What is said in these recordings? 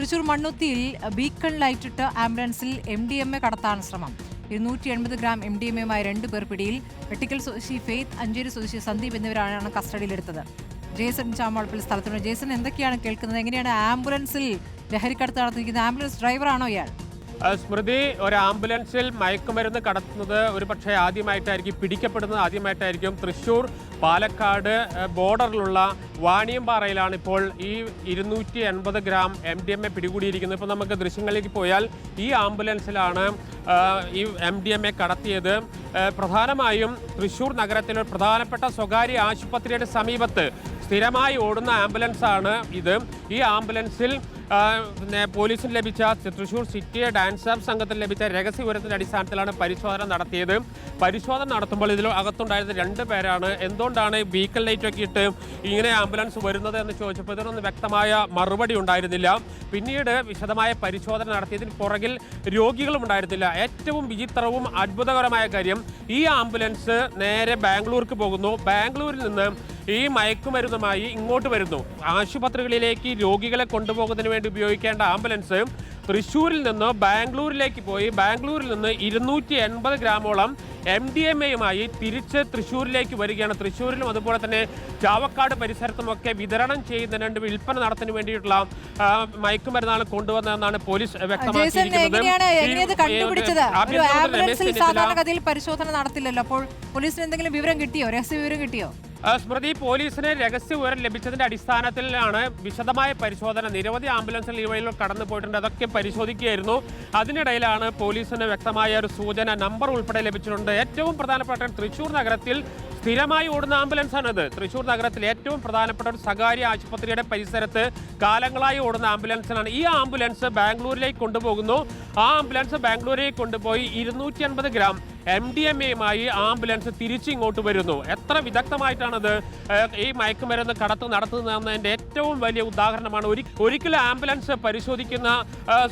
Thrissur മണ്ണുത്തിയിൽ beacon ലൈറ്റിട്ട് ആംബുലൻസിൽ MDMA കടത്താൻ ശ്രമം. 280 ഗ്രാം MDMAയുമായി 2 പേർ പിടിയിൽ. വെട്ടിക്കൽ സ്വദേശി ഫെയ്ത്ത്, അഞ്ചേരി സ്വദേശി സന്ദീപ് എന്നിവരാണ് കസ്റ്റഡിയിലെടുത്തത്. ജേസൺ ചാമളപ്പിൽ സ്ഥലത്തുണ്ട്. ജേസൺ, എന്തൊക്കെയാണ് കേൾക്കുന്നത്? എങ്ങനെയാണ് ആംബുലൻസിൽ ലഹരിക്കടത്ത് നടത്തിയിരിക്കുന്നത്? ആംബുലൻസ് ഡ്രൈവറാണോ ഇയാൾ? സ്മൃതി, ഒരു ആംബുലൻസിൽ മയക്കുമരുന്ന് കടത്തുന്നത് ഒരു പക്ഷേ ആദ്യമായിട്ടായിരിക്കും. തൃശ്ശൂർ പാലക്കാട് ബോർഡറിലുള്ള വാണിയമ്പാറയിലാണ് ഇപ്പോൾ ഈ 280 ഗ്രാം MDMA പിടികൂടിയിരിക്കുന്നത്. ഇപ്പോൾ നമുക്ക് ദൃശ്യങ്ങളിലേക്ക് പോയാൽ ഈ ആംബുലൻസിലാണ് ഈ MDMA കടത്തിയത്. പ്രധാനമായും തൃശ്ശൂർ നഗരത്തിലെ പ്രധാനപ്പെട്ട സ്വകാര്യ ആശുപത്രിയുടെ സമീപത്ത് സ്ഥിരമായി ഓടുന്ന ആംബുലൻസാണ് ഇത്. ഈ ആംബുലൻസിൽ പോലീസിന് ലഭിച്ച തൃശ്ശൂർ സിറ്റി ഡാൻസർ സംഘത്തിന് ലഭിച്ച രഹസ്യ വിവരത്തിന്റെ അടിസ്ഥാനത്തിലാണ് പരിശോധന നടത്തിയത്. പരിശോധന നടത്തുമ്പോൾ ഇതിൽ അകത്തുണ്ടായിരുന്ന 2 പേരാണ്. എന്തുകൊണ്ടാണ് ബീക്കൺ ലൈറ്റൊക്കെ ഇട്ട് ഇങ്ങനെ ആംബുലൻസ് വരുന്നത് എന്ന് ചോദിച്ചപ്പോൾ ഇതിനൊന്നും വ്യക്തമായ മറുപടി ഉണ്ടായിരുന്നില്ല. പിന്നീട് വിശദമായ പരിശോധന നടത്തിയതിന് പുറകിൽ രോഗികളും ഉണ്ടായിരുന്നില്ല. ഏറ്റവും വിചിത്രവും അത്ഭുതകരമായ കാര്യം, ഈ ആംബുലൻസ് നേരെ ബാംഗ്ലൂർക്ക് പോകുന്നു. ബാംഗ്ലൂരിൽ നിന്ന് ഈ മയക്കുമരുന്നുമായി ഇങ്ങോട്ട് വരുന്നു. ആശുപത്രികളിലേക്ക് രോഗികളെ കൊണ്ടുപോകുന്നതിന് വേണ്ടി ഉപയോഗിക്കേണ്ട ആംബുലൻസ് തൃശ്ശൂരിൽ നിന്ന് ബാംഗ്ലൂരിലേക്ക് പോയി ബാംഗ്ലൂരിൽ നിന്ന് 280 ഗ്രാമോളം MDMAയുമായി തിരിച്ച് തൃശ്ശൂരിലേക്ക് വരികയാണ്. തൃശ്ശൂരിലും അതുപോലെ തന്നെ ചാവക്കാട് പരിസരത്തുമൊക്കെ വിതരണം ചെയ്യുന്നതിന് വിൽപ്പന നടത്തുന്നതിന് വേണ്ടിയിട്ടുള്ള മയക്കുമരുന്നാണ് കൊണ്ടുവന്നതെന്നാണ് പോലീസ് വ്യക്തമാക്കിയിരിക്കുന്നത്. പരിശോധന നടത്തില്ലല്ലോ, അപ്പോൾ പോലീസിന് എന്തെങ്കിലും വിവരം കിട്ടിയോ? രഹസ്യ വിവരം കിട്ടിയോ? സ്മൃതി, പോലീസിന് രഹസ്യ വിവരം ലഭിച്ചതിന്റെ അടിസ്ഥാനത്തിലാണ് വിശദമായ പരിശോധന. നിരവധി ആംബുലൻസിൽ ഈ വഴിയിൽ കടന്നു പോയിട്ടുണ്ട്, അതൊക്കെ പരിശോധിക്കുകയായിരുന്നു. അതിനിടയിലാണ് പോലീസിന് വ്യക്തമായ ഒരു സൂചന, നമ്പർ ഉൾപ്പെടെ ലഭിച്ചിട്ടുണ്ട്. ഏറ്റവും പ്രധാനപ്പെട്ട തൃശ്ശൂർ നഗരത്തിൽ സ്ഥിരമായി ഓടുന്ന ആംബുലൻസാണിത്. തൃശ്ശൂർ നഗരത്തിൽ ഏറ്റവും പ്രധാനപ്പെട്ട ഒരു സ്വകാര്യ ആശുപത്രിയുടെ പരിസരത്ത് കാലങ്ങളായി ഓടുന്ന ആംബുലൻസിനാണ്. ഈ ആംബുലൻസ് ബാംഗ്ലൂരിലേക്ക് കൊണ്ടുപോകുന്നു. ആ ആംബുലൻസ് ബാംഗ്ലൂരിലേക്ക് കൊണ്ടുപോയി 280 ഗ്രാം MDMAയുമായി ആംബുലൻസ് തിരിച്ചിങ്ങോട്ട് വരുന്നു. എത്ര വിദഗ്ധമായിട്ടാണത് ഈ മയക്കുമരുന്ന് കടത്ത് നടത്തുന്നതെന്നതിൻ്റെ ഏറ്റവും വലിയ ഉദാഹരണമാണ്. ഒരിക്കലും ആംബുലൻസ് പരിശോധിക്കുന്ന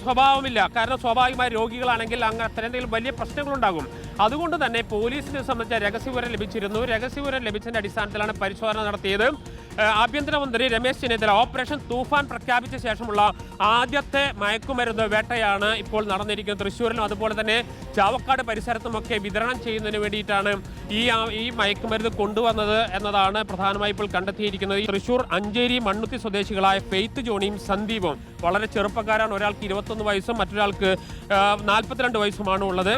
സ്വഭാവമില്ല. കാരണം സ്വാഭാവികമായി രോഗികളാണെങ്കിൽ അങ്ങ് അത്തരത്തിൽ വലിയ പ്രശ്നങ്ങളുണ്ടാകും. അതുകൊണ്ട് തന്നെ പോലീസിനെ സംബന്ധിച്ച രഹസ്യവിവരം ലഭിച്ചിരുന്നു. രഹസ്യവിവരം ലഭിച്ചതിൻ്റെ അടിസ്ഥാനത്തിലാണ് പരിശോധന നടത്തിയത്. ആഭ്യന്തരമന്ത്രി രമേശ് ചെന്നിത്തല ഓപ്പറേഷൻ തൂഫാൻ പ്രഖ്യാപിച്ച ശേഷമുള്ള ആദ്യത്തെ മയക്കുമരുന്ന് വേട്ടയാണ് ഇപ്പോൾ നടന്നിരിക്കുന്നത്. തൃശ്ശൂരിലും അതുപോലെ തന്നെ ചാവക്കാട് പരിസരത്തുമൊക്കെ വിതരണം ചെയ്യുന്നതിന് വേണ്ടിയിട്ടാണ് ഈ മയക്കുമരുന്ന് കൊണ്ടുവന്നത് എന്നതാണ് പ്രധാനമായി ഇപ്പോൾ കണ്ടെത്തിയിരിക്കുന്നത്. തൃശ്ശൂർ അഞ്ചേരി മണ്ണുത്തി സ്വദേശികളായ ഫെയ്ത്ത് ജോണിയും സന്ദീപും വളരെ ചെറുപ്പക്കാരാണ്. ഒരാൾക്ക് 21 വയസ്സും മറ്റൊരാൾക്ക് 42 വയസ്സുമാണ് ഉള്ളത്.